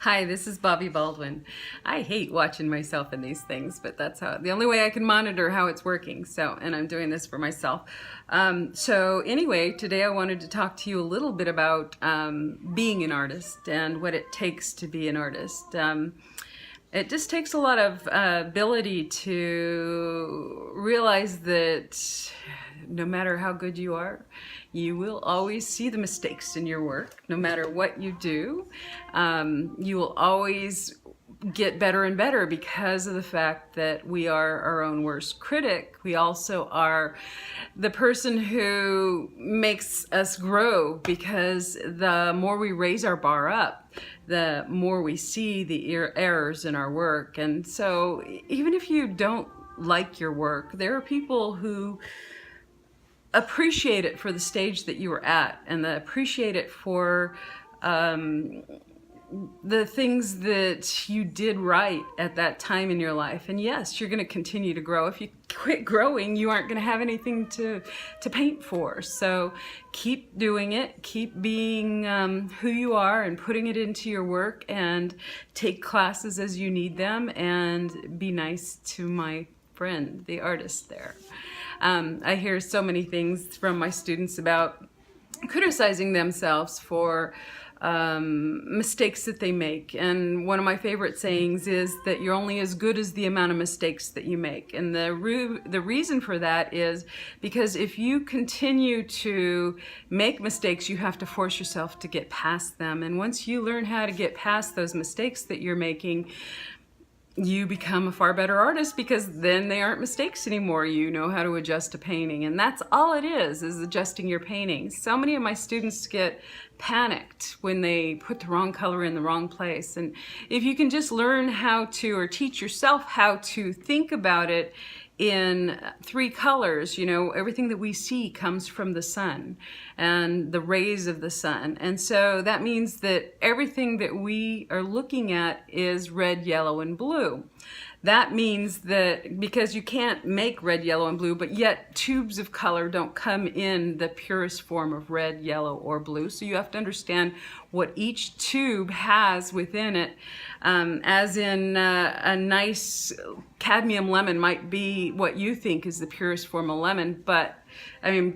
Hi, this is Bobby Baldwin. I hate watching myself in these things, but that's the only way I can monitor how it's working. And I'm doing this for myself. So anyway, today I wanted to talk to you a little bit about being an artist and what it takes to be an artist. It just takes a lot of ability to realize that no matter how good you are, you will always see the mistakes in your work. No matter what you do, you will always get better and better because of the fact that we are our own worst critic. We also are the person who makes us grow, because the more we raise our bar up, the more we see the errors in our work. And so even if you don't like your work, there are people who appreciate it for the stage that you were at, and appreciate it for the things that you did right at that time in your life. And yes, you're going to continue to grow. If you quit growing, you aren't going to have anything to paint for. So keep doing it, keep being who you are and putting it into your work, and take classes as you need them, and be nice to my friend, the artist there. I hear so many things from my students about criticizing themselves for mistakes that they make. And one of my favorite sayings is that you're only as good as the amount of mistakes that you make. And the reason for that is because if you continue to make mistakes, you have to force yourself to get past them. And once you learn how to get past those mistakes that you're making, you become a far better artist, because then they aren't mistakes anymore. You know how to adjust a painting, and that's all it is adjusting your painting. So many of my students get panicked when they put the wrong color in the wrong place. And if you can just learn how to, or teach yourself how to think about it in three colors, you know, everything that we see comes from the sun and the rays of the sun. And so that means that everything that we are looking at is red, yellow, and blue. That means that because you can't make red, yellow, and blue, but yet tubes of color don't come in the purest form of red, yellow, or blue. So you have to understand what each tube has within it. As in a nice cadmium lemon might be what you think is the purest form of lemon, but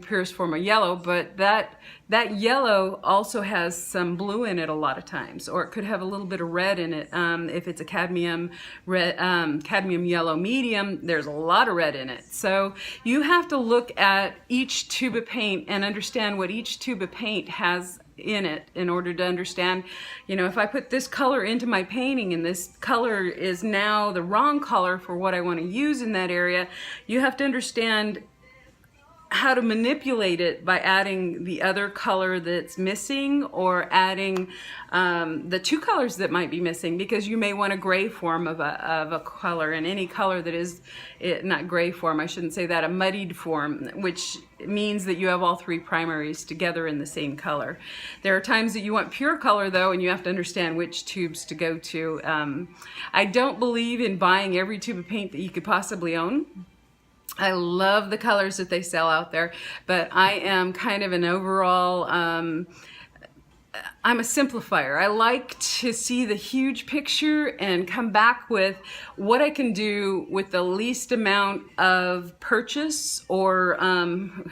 purest form of yellow, but that yellow also has some blue in it a lot of times, or it could have a little bit of red in it. If it's a cadmium yellow medium, there's a lot of red in it. So you have to look at each tube of paint and understand what each tube of paint has in it in order to understand, you know, if I put this color into my painting and this color is now the wrong color for what I want to use in that area, you have to understand how to manipulate it by adding the other color that's missing, or adding the two colors that might be missing, because you may want a gray form of a color, and any color that is not gray form, I shouldn't say that, a muddied form, which means that you have all three primaries together in the same color. There are times that you want pure color though, and you have to understand which tubes to go to. I don't believe in buying every tube of paint that you could possibly own. I love the colors that they sell out there, but I am kind of an overall, I'm a simplifier. I like to see the huge picture and come back with what I can do with the least amount of purchase, or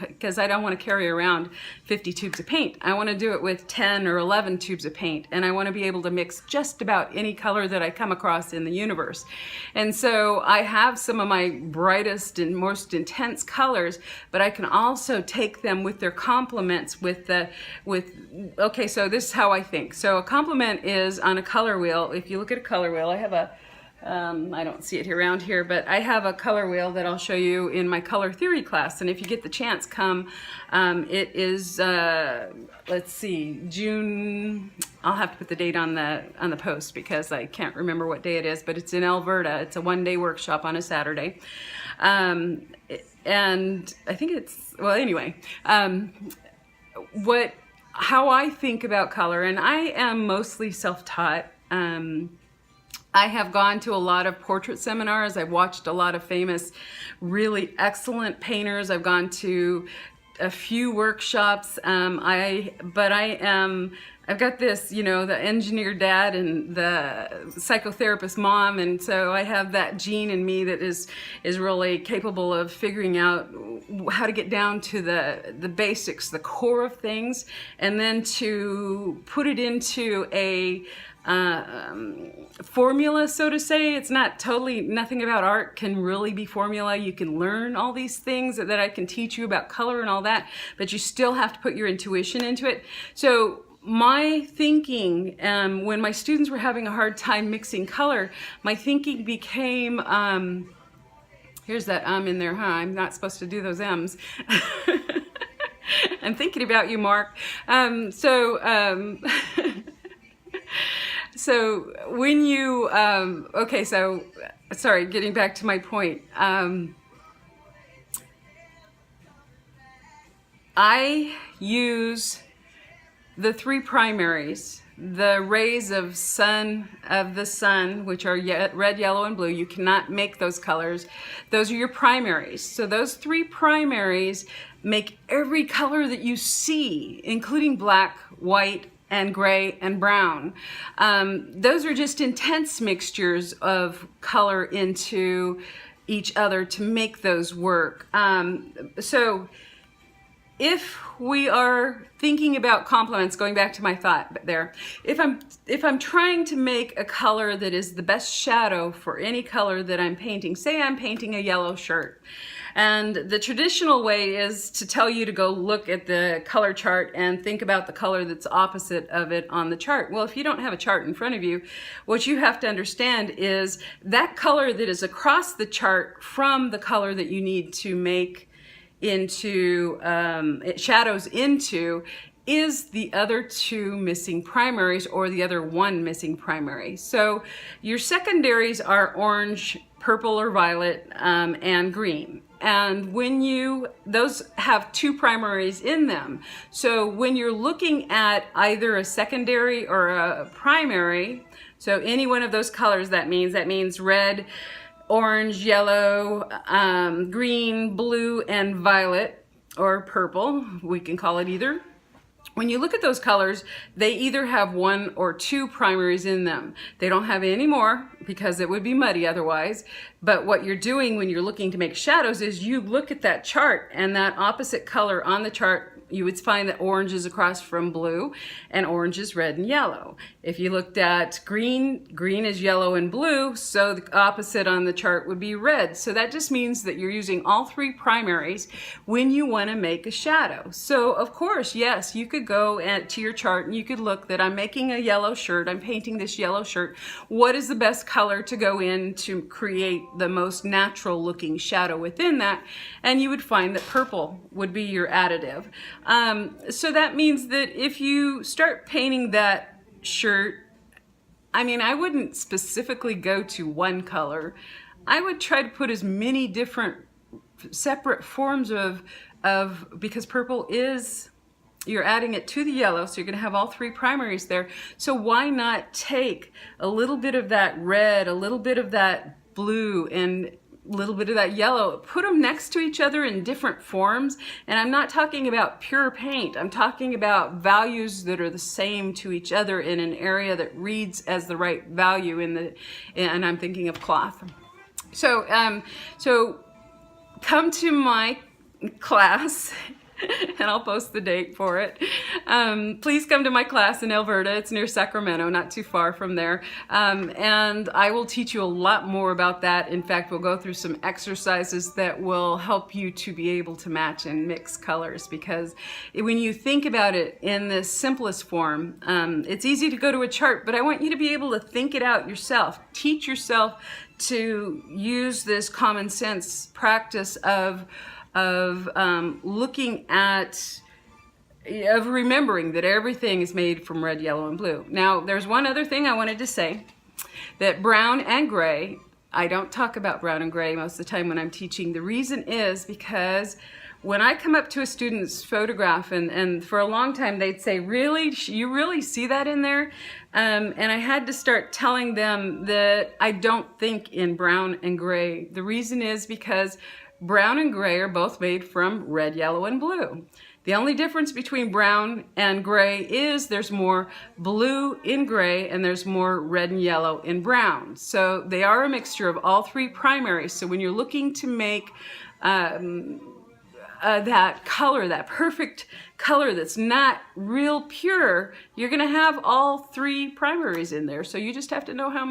because I don't want to carry around 50 tubes of paint. I want to do it with 10 or 11 tubes of paint, and I want to be able to mix just about any color that I come across in the universe. And so I have some of my brightest and most intense colors, but I can also take them with their complements okay, so this is how I think. So a complement is on a color wheel. If you look at a color wheel, I have a I don't see it around here, but I have a color wheel that I'll show you in my color theory class. And if you get the chance, come. It is, let's see, June. I'll have to put the date on the post because I can't remember what day it is, but it's in Alberta. It's a one-day workshop on a Saturday. And I think it's, well, anyway, how I think about color, and I am mostly self-taught. I have gone to a lot of portrait seminars. I've watched a lot of famous, really excellent painters. I've gone to a few workshops, but I am I've got this, you know, the engineer dad and the psychotherapist mom, and so I have that gene in me that is really capable of figuring out how to get down to the basics, the core of things, and then to put it into a formula, so to say. It's not totally, nothing about art can really be formula. You can learn all these things that I can teach you about color and all that, but you still have to put your intuition into it. So my thinking, when my students were having a hard time mixing color, my thinking became, here's that in there, huh? I'm not supposed to do those M's. I'm thinking about you, Mark. So when you, okay, so, sorry, getting back to my point. I use the three primaries, the rays of the sun, which are red, yellow, and blue. You cannot make those colors. Those are your primaries. So those three primaries make every color that you see, including black, white, and gray and brown. Those are just intense mixtures of color into each other to make those work. So if we are thinking about complements, going back to my thought there, if I'm trying to make a color that is the best shadow for any color that I'm painting, say I'm painting a yellow shirt, and the traditional way is to tell you to go look at the color chart and think about the color that's opposite of it on the chart. Well, if you don't have a chart in front of you, what you have to understand is that color that is across the chart from the color that you need to make into, it shadows into, is the other two missing primaries, or the other one missing primary. So your secondaries are orange, purple or violet, and green. And when those have two primaries in them. So when you're looking at either a secondary or a primary, so any one of those colors, that means red, orange, yellow, green, blue, and violet, or purple, we can call it either. When you look at those colors, they either have one or two primaries in them. They don't have any more because it would be muddy otherwise. But what you're doing when you're looking to make shadows is you look at that chart, and that opposite color on the chart, you would find that orange is across from blue, and orange is red and yellow. If you looked at green, green is yellow and blue, so the opposite on the chart would be red. So that just means that you're using all three primaries when you want to make a shadow. So of course, yes, you could go to your chart and you could look that I'm making a yellow shirt, I'm painting this yellow shirt. What is the best color to go in to create the most natural looking shadow within that? And you would find that purple would be your additive. So that means that if you start painting that shirt, I mean, I wouldn't specifically go to one color. I would try to put as many different separate forms of because purple is, you're adding it to the yellow, so you're going to have all three primaries there. So why not take a little bit of that red, a little bit of that blue, and a little bit of that yellow, put them next to each other in different forms. And I'm not talking about pure paint. I'm talking about values that are the same to each other in an area that reads as the right value and I'm thinking of cloth. So, so come to my class, and I'll post the date for it. Please come to my class in Alberta. It's near Sacramento, not too far from there. And I will teach you a lot more about that. In fact, we'll go through some exercises that will help you to be able to match and mix colors, because when you think about it in the simplest form, it's easy to go to a chart, but I want you to be able to think it out yourself. Teach yourself to use this common sense practice of looking at, of remembering that everything is made from red, yellow, and blue. Now, there's one other thing I wanted to say, that brown and gray, I don't talk about brown and gray most of the time when I'm teaching. The reason is because when I come up to a student's photograph, and for a long time they'd say, really, you really see that in there? And I had to start telling them that I don't think in brown and gray. The reason is because brown and gray are both made from red, yellow, and blue. The only difference between brown and gray is there's more blue in gray and there's more red and yellow in brown. So they are a mixture of all three primaries. So when you're looking to make that color, that perfect color that's not real pure, you're gonna have all three primaries in there. So you just have to know how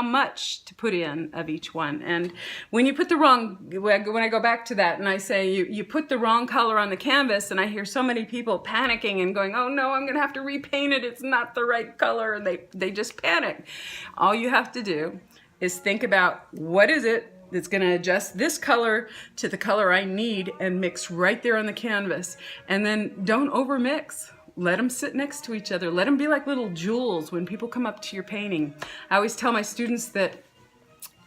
much to put in of each one. And when you put the wrong, when I go back to that and I say you put the wrong color on the canvas, and I hear so many people panicking and going, oh no, I'm gonna have to repaint it, it's not the right color, and they just panic. All you have to do is think about what is it that's going to adjust this color to the color I need and mix right there on the canvas. And then don't over mix. Let them sit next to each other. Let them be like little jewels when people come up to your painting. I always tell my students that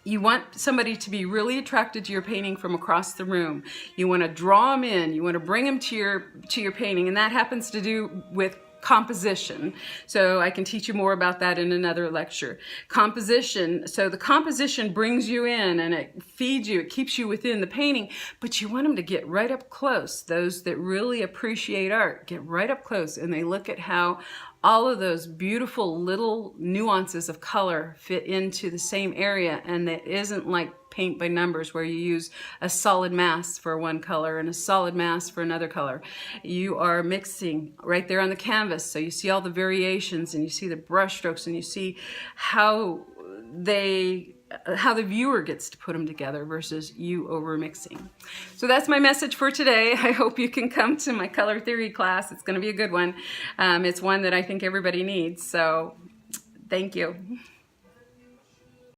you want somebody to be really attracted to your painting from across the room. You want to draw them in. You want to bring them to your painting, and that happens to do with composition. So I can teach you more about that in another lecture. Composition, so the composition brings you in and it feeds you, it keeps you within the painting, but you want them to get right up close. Those that really appreciate art get right up close and they look at how all of those beautiful little nuances of color fit into the same area, and it isn't like paint by numbers where you use a solid mass for one color and a solid mass for another color. You are mixing right there on the canvas, so you see all the variations and you see the brush strokes and you see how the viewer gets to put them together versus you over mixing. So that's my message for today. I hope you can come to my color theory class. It's going to be a good one. It's one that I think everybody needs. So thank you.